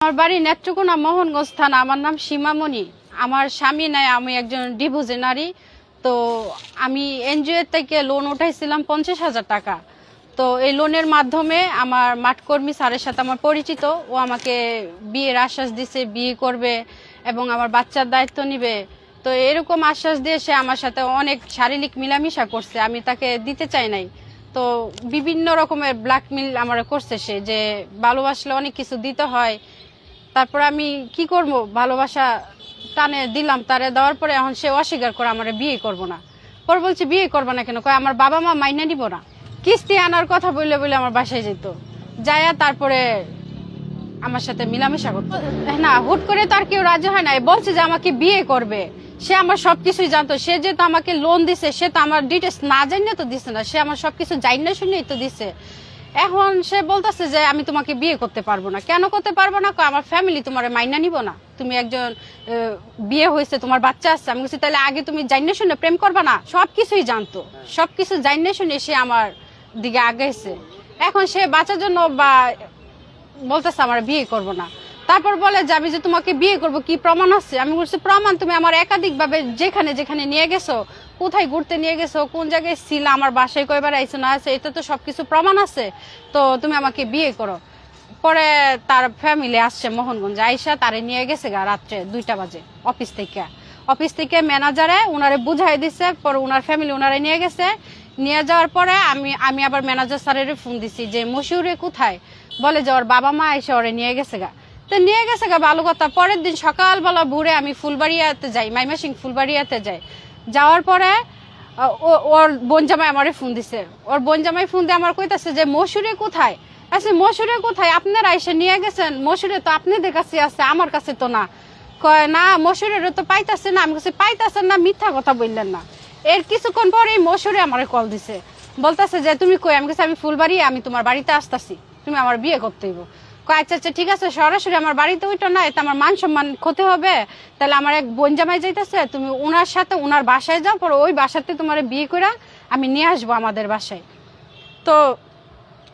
আমার বাড়ি নেত্রকোনা মোহনগঞ্জ থানা। আমার নাম সীমামণি। আমার স্বামী নাই, আমি একজন ডিভোর্সি নারী। তো আমি এনজিও থেকে লোন উঠাইছিলাম 50,000 টাকা। তো এই লোনের মাধ্যমে আমার মাঠকর্মী স্যারের সাথে আমার পরিচিত। ও আমাকে বিয়ের আশ্বাস দিছে, বিয়ে করবে এবং আমার বাচ্চার দায়িত্ব নিবে। তো এরকম আশ্বাস দিয়ে সে আমার সাথে অনেক শারীরিক মিলামিশা করছে, আমি তাকে দিতে চাই নাই। তো বিভিন্ন রকমের ব্ল্যাকমেল আমার করছে সে, যে ভালোবাসলে অনেক কিছু দিতে হয়। তারপর আমি কি করব, ভালোবাসা টানে দিলাম, তারে দেওয়ার পরে এখন সে অস্বীকার করে আমার বিয়ে করব না। পরে বলছে বিয়ে করবো না কেন, কয় আমার বাবা মা মাইনা নিব না। কিস্তি আনার কথা বললে বলে আমার বাসায় যেত, যায়া তারপরে আমার সাথে মিলামেশা করতো না। হুট করে তার কেউ রাজি হয় না, বলছে যে আমাকে বিয়ে করবে। সে আমার সবকিছুই জানতো। সে যেহেতু আমাকে লোন দিছে, সে তো আমার ডিটেলস না জানিয়ে তো দিছে না, সে আমার সবকিছু জানিয়ে শুনেই তো দিছে। এখন সে বলতেছে যে আমি তোমাকে বিয়ে করতে পারবো না। কেন করতে পারবো না? আমার ফ্যামিলি তোমার মাইনা নিব না, তুমি একজন বিয়ে হয়েছে, তোমার বাচ্চা আছে। আমি বলছি তাহলে আগে তুমি জানিয়ে শুনে প্রেম করবা না? সবকিছুই জানতো, সবকিছু জানিয়ে শুনে সে আমার দিকে আগাইছে। এখন সে বাচ্চার জন্য বা বলতেছে আমার বিয়ে করব না। তারপর বলে যে আমি যে তোমাকে বিয়ে করব, কি প্রমাণ আছে? আমি বলছি প্রমাণ তুমি আমার একাধিক ভাবে যেখানে যেখানে নিয়ে গেছো, কোথায় ঘুরতে নিয়ে গেছো, কোন জায়গায় ছিল, আমার বাসায় কয়বার আইছো না আছে, এটা তো সবকিছু প্রমাণ আছে। তো তুমি আমাকে বিয়ে করো। পরে তার ফ্যামিলি আসছে মোহনগঞ্জ, আইসা তারে নিয়ে গেছে গা রাত্রে 2টা বাজে অফিস থেকে ম্যানেজারে উনারে বুঝাই দিছে। পরে উনার ফ্যামিলি উনারে নিয়ে গেছে। নিয়ে যাওয়ার পরে আমি আবার ম্যানেজার স্যারের ফোন দিছি যে মশিউরে কোথায়। বলে যে ওর বাবা মা এসে ওরে নিয়ে গেছে গা। তো নিয়ে গেছে গা, ভালো কথা। পরের দিন সকালবেলা ভোরে আমি ফুলবাড়িয়াতে যাই, মাইমাসিং ফুলবাড়িয়াতে যাই। যাওয়ার পরে ওর বোন জামাই আমারে ফোন দিছে। ওর বোন জামাই ফোন দিয়ে আমার কইতাছে যে মশিউরে কোথায়। আচ্ছা মশিউরে কোথায়? আপনারা এসে নিয়ে গেছেন, মশিউরে তো আপনাদের কাছে আছে, আমার কাছে তো না। কয় না মশিউরের তো পাইতাছে না। আমি কাছে পাইতাছেন না, মিথ্যা কথা বললেন না। এর কিছুক্ষণ পরে মশিউরে আমারে কল দিছে, বলতেছে যে তুমি কই? আমি কাছে আমি ফুলবাড়ি, আমি তোমার বাড়িতে আসতেছি, তুমি আমার বিয়ে করতে হইব। আচ্ছা আচ্ছা ঠিক আছে, সরাসরি আমার বাড়িতে ওইটা না, এটা আমার মান সম্মান ক্ষতি হবে। তাহলে আমার এক বোন জামাই যাইতেছে, তুমি ওনার সাথে ওনার বাসায় যাও, পরে ওই বাসাতে তোমার বিয়ে করে আমি নিয়ে আসবো আমাদের বাসায়। তো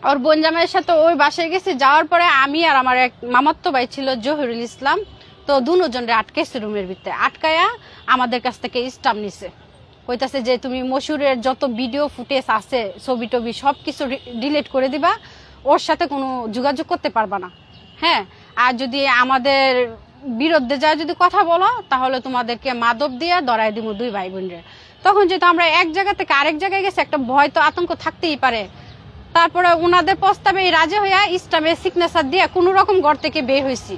ওর বোন জামাইয়ের সাথে ওই বাসায় গেছি। যাওয়ার পরে আমি আর আমার এক মামাতো ভাই ছিল জহিরুল ইসলাম, তো দুজনরে আটকাইছে রুমের ভিতরে। আটকায়া আমাদের কাছ থেকে স্টাম্প নিছে, কইতাছে যে তুমি মশিউরের যত ভিডিও ফুটেজ আছে, ছবি টবি সবকিছু ডিলিট করে দিবা, ওর সাথে কোনো যোগাযোগ করতে পারবা না। হ্যাঁ, আর যদি আমাদের বিরুদ্ধে যা যদি কথা বলো, তাহলে তোমাদেরকে মাদক দিয়ে ধরাই দিব 2 ভাই বোনের। তখন যেহেতু আমরা এক জায়গা থেকে আরেক জায়গায় গেছি, একটা ভয় তো আতঙ্ক থাকতেই পারে। তারপরে ওনাদের প্রস্তাবে রাজি হইয়া স্টাম্পে সিগনেচার দিয়ে কোনো রকম ঘর থেকে বের হয়েছি।